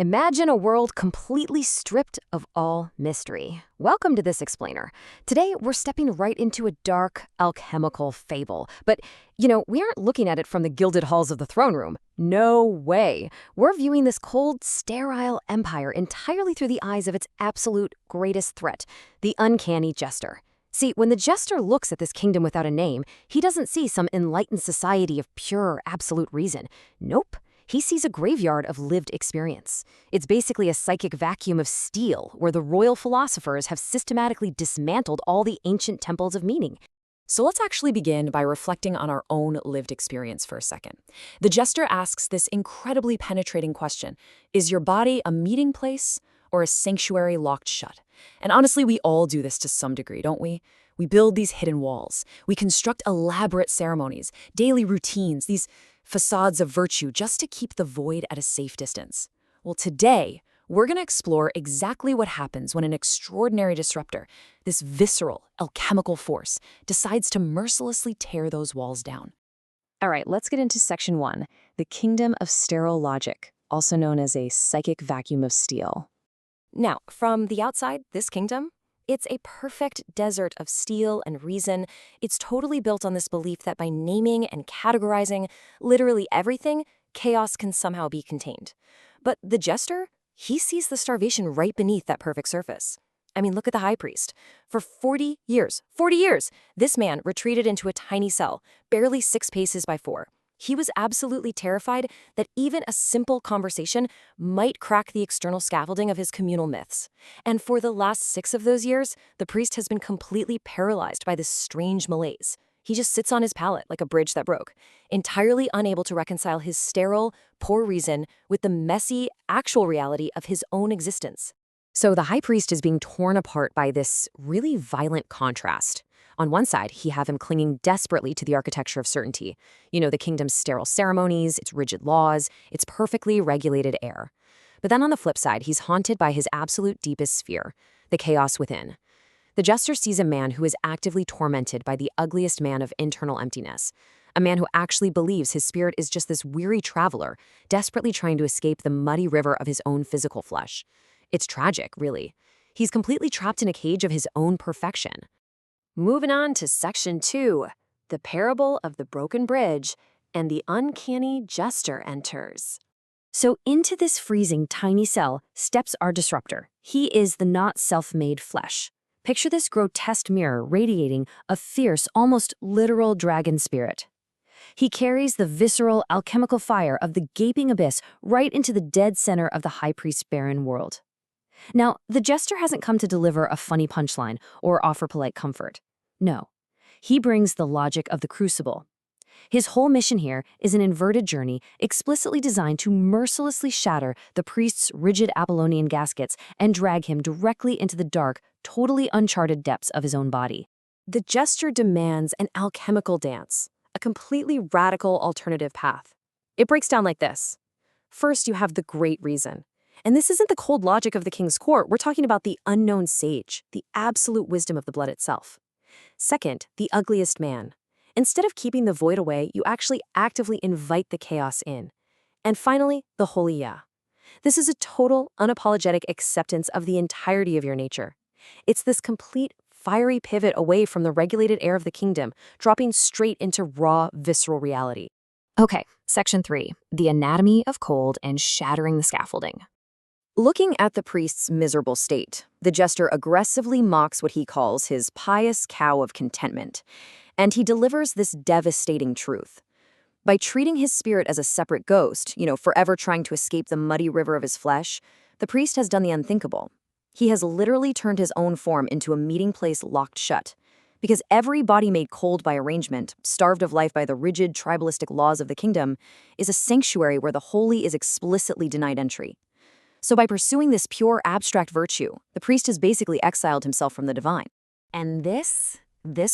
Imagine a world completely stripped of all mystery. Welcome to this explainer. Today, we're stepping right into a dark, alchemical fable. But, we aren't looking at it from the gilded halls of the throne room. No way. We're viewing this cold, sterile empire entirely through the eyes of its absolute greatest threat, the uncanny jester. See, when the jester looks at this kingdom without a name, he doesn't see some enlightened society of pure, absolute reason. Nope. He sees a graveyard of lived experience. It's basically a psychic vacuum of steel where the royal philosophers have systematically dismantled all the ancient temples of meaning. So let's actually begin by reflecting on our own lived experience for a second. The jester asks this incredibly penetrating question: is your body a meeting place or a sanctuary locked shut? And honestly, we all do this to some degree, don't we? We build these hidden walls. We construct elaborate ceremonies, daily routines, these facades of virtue just to keep the void at a safe distance. Well, today, we're going to explore exactly what happens when an extraordinary disruptor, this visceral, alchemical force, decides to mercilessly tear those walls down. All right, let's get into section 1, the kingdom of sterile logic, also known as a psychic vacuum of steel. Now, from the outside, this kingdom, it's a perfect desert of steel and reason. It's totally built on this belief that by naming and categorizing literally everything, chaos can somehow be contained. But the jester, he sees the starvation right beneath that perfect surface. I mean, look at the high priest. For 40 years, this man retreated into a tiny cell, barely 6 paces by 4. He was absolutely terrified that even a simple conversation might crack the external scaffolding of his communal myths. And for the last 6 of those years, the priest has been completely paralyzed by this strange malaise. He just sits on his pallet like a bridge that broke, entirely unable to reconcile his sterile, poor reason with the messy, actual reality of his own existence. So the high priest is being torn apart by this really violent contrast. On one side, he have him clinging desperately to the architecture of certainty. The kingdom's sterile ceremonies, its rigid laws, its perfectly regulated air. But then on the flip side, he's haunted by his absolute deepest fear, the chaos within. The jester sees a man who is actively tormented by the ugliest man of internal emptiness, a man who actually believes his spirit is just this weary traveler, desperately trying to escape the muddy river of his own physical flesh. It's tragic, really. He's completely trapped in a cage of his own perfection. Moving on to section 2, the parable of the broken bridge, and the uncanny jester enters. So into this freezing tiny cell steps our disruptor. He is the not self-made flesh. Picture this grotesque mirror radiating a fierce, almost literal dragon spirit. He carries the visceral, alchemical fire of the gaping abyss right into the dead center of the high priest's barren world. Now, the jester hasn't come to deliver a funny punchline or offer polite comfort. No, he brings the logic of the crucible. His whole mission here is an inverted journey explicitly designed to mercilessly shatter the priest's rigid Apollonian gaskets and drag him directly into the dark, totally uncharted depths of his own body. The jester demands an alchemical dance, a completely radical alternative path. It breaks down like this. First, you have the great reason. And this isn't the cold logic of the king's court. We're talking about the unknown sage, the absolute wisdom of the blood itself. Second, the ugliest man. Instead of keeping the void away, you actually actively invite the chaos in. And finally, the holy yeah. This is a total, unapologetic acceptance of the entirety of your nature. It's this complete, fiery pivot away from the regulated air of the kingdom, dropping straight into raw, visceral reality. Okay, section 3, the anatomy of cold and shattering the scaffolding. Looking at the priest's miserable state, the jester aggressively mocks what he calls his pious cow of contentment, and he delivers this devastating truth. By treating his spirit as a separate ghost, forever trying to escape the muddy river of his flesh, the priest has done the unthinkable. He has literally turned his own form into a meeting place locked shut. Because every body made cold by arrangement, starved of life by the rigid tribalistic laws of the kingdom, is a sanctuary where the holy is explicitly denied entry. So by pursuing this pure abstract virtue, the priest has basically exiled himself from the divine. And this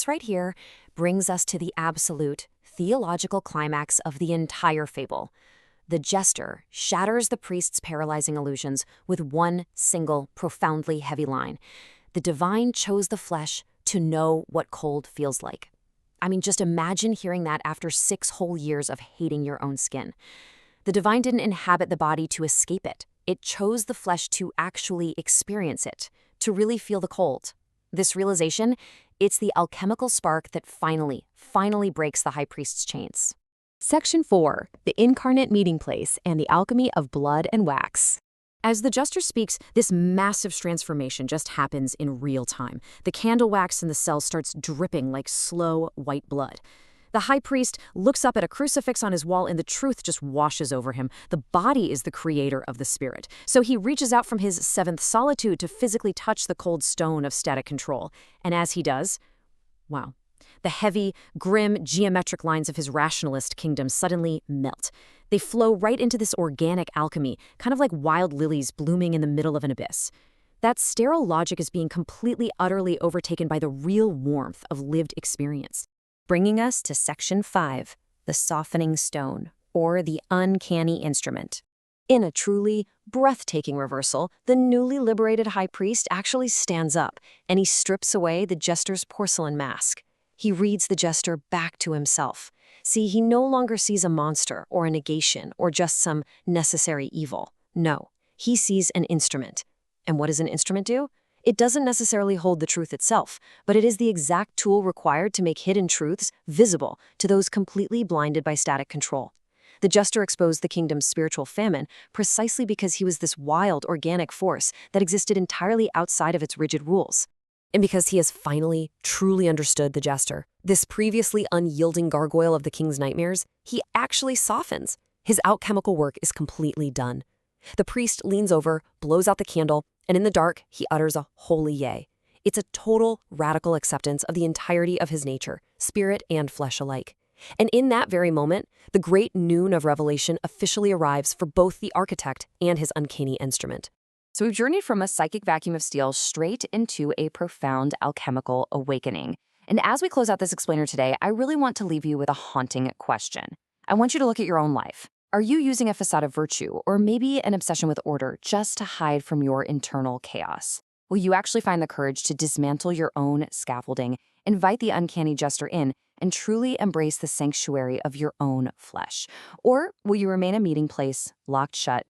right here brings us to the absolute theological climax of the entire fable. The jester shatters the priest's paralyzing illusions with one single, profoundly heavy line. The divine chose the flesh to know what cold feels like. I mean, just imagine hearing that after 6 whole years of hating your own skin. The divine didn't inhabit the body to escape it. It chose the flesh to actually experience it, to really feel the cold. This realization, it's the alchemical spark that finally breaks the high priest's chains. Section 4. The Incarnate Meeting Place and the Alchemy of Blood and Wax. As the jester speaks, this massive transformation just happens in real time. The candle wax in the cell starts dripping like slow white blood. The high priest looks up at a crucifix on his wall and the truth just washes over him. The body is the creator of the spirit. So he reaches out from his seventh solitude to physically touch the cold stone of static control. And as he does, wow, the heavy, grim, geometric lines of his rationalist kingdom suddenly melt. They flow right into this organic alchemy, kind of like wild lilies blooming in the middle of an abyss. That sterile logic is being completely, utterly overtaken by the real warmth of lived experience. Bringing us to Section 5, the softening stone, or the uncanny instrument. In a truly breathtaking reversal, the newly liberated high priest actually stands up, and he strips away the jester's porcelain mask. He reads the jester back to himself. See, he no longer sees a monster or a negation or just some necessary evil. No, he sees an instrument. And what does an instrument do? It doesn't necessarily hold the truth itself, but it is the exact tool required to make hidden truths visible to those completely blinded by static control. The jester exposed the kingdom's spiritual famine precisely because he was this wild, organic force that existed entirely outside of its rigid rules. And because he has finally, truly understood the jester, this previously unyielding gargoyle of the king's nightmares, he actually softens. His alchemical work is completely done. The priest leans over, blows out the candle, and in the dark, he utters a holy yea. It's a total, radical acceptance of the entirety of his nature, spirit and flesh alike. And in that very moment, the great noon of revelation officially arrives for both the architect and his uncanny instrument. So we've journeyed from a psychic vacuum of steel straight into a profound alchemical awakening. And as we close out this explainer today, I really want to leave you with a haunting question. I want you to look at your own life. Are you using a facade of virtue or maybe an obsession with order just to hide from your internal chaos? Will you actually find the courage to dismantle your own scaffolding, invite the uncanny jester in, and truly embrace the sanctuary of your own flesh? Or will you remain a meeting place, locked shut,